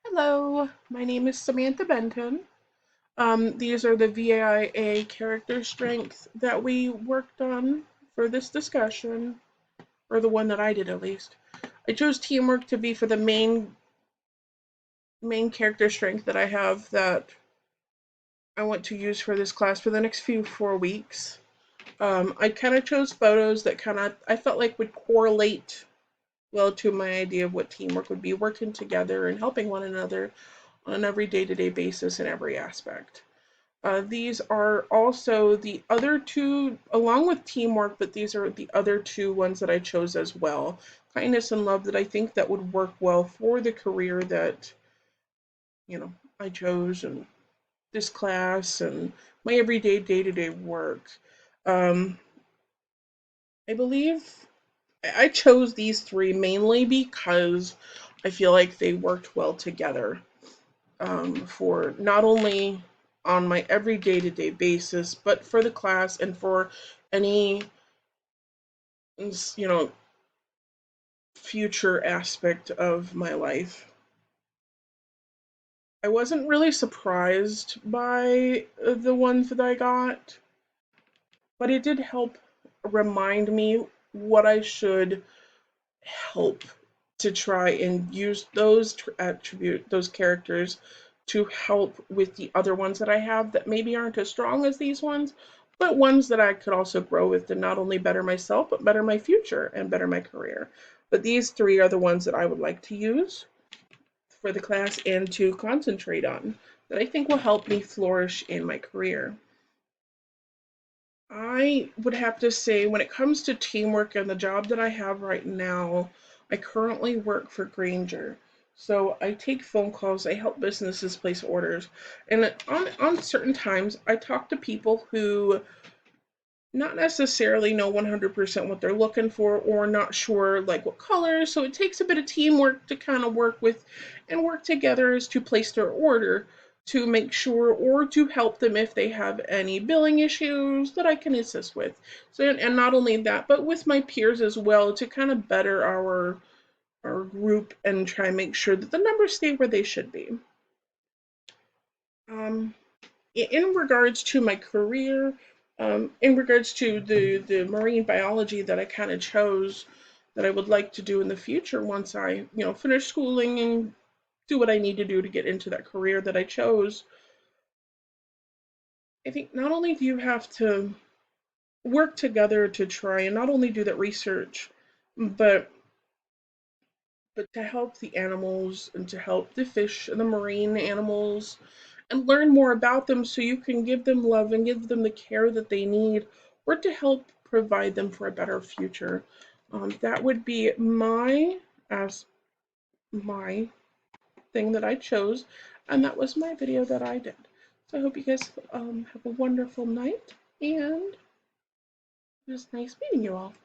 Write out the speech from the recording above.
Hello, my name is Samantha Benton. These are the VIA character strengths that we worked on for this discussion, or the one that I did at least. I chose teamwork to be for the main character strength that I have that I want to use for this class for the next few 4 weeks. I kind of chose photos that I felt like would correlate well to my idea of what teamwork would be, working together and helping one another on an every day-to-day basis in every aspect. These are also the other two, along with teamwork, but these are the other two ones that I chose as well. Kindness and love that I think that would work well for the career that, I chose and this class and my everyday day-to-day work. Um, I believe I chose these three mainly because I feel like they worked well together, for not only on my every day to day basis, but for the class and for any, you know, future aspect of my life. I wasn't really surprised by the ones that I got, but it did help remind me what I should help to try and use those characters to help with the other ones that I have that maybe aren't as strong as these ones, but ones that I could also grow with to not only better myself, but better my future and better my career. But these three are the ones that I would like to use for the class and to concentrate on that I think will help me flourish in my career. I would have to say, when it comes to teamwork and the job that I have right now, I currently work for Granger. So I take phone calls, I help businesses place orders. And on certain times, I talk to people who not necessarily know 100% what they're looking for or not sure like what colors. So it takes a bit of teamwork to kind of work with and work together as to place their order to make sure or to help them if they have any billing issues that I can assist with. So and not only that, but with my peers as well to kind of better our group and try and make sure that the numbers stay where they should be. Um, in regards to my career, in regards to the marine biology that I kind of chose that I would like to do in the future once I finish schooling and do what I need to do to get into that career that I chose. I think not only do you have to work together to try and not only do that research, but to help the animals and to help the fish and the marine animals and learn more about them so you can give them love and give them the care that they need or to help provide them for a better future. That would be as my thing that I chose, and that was my video that I did. So I hope you guys have a wonderful night, and it was nice meeting you all.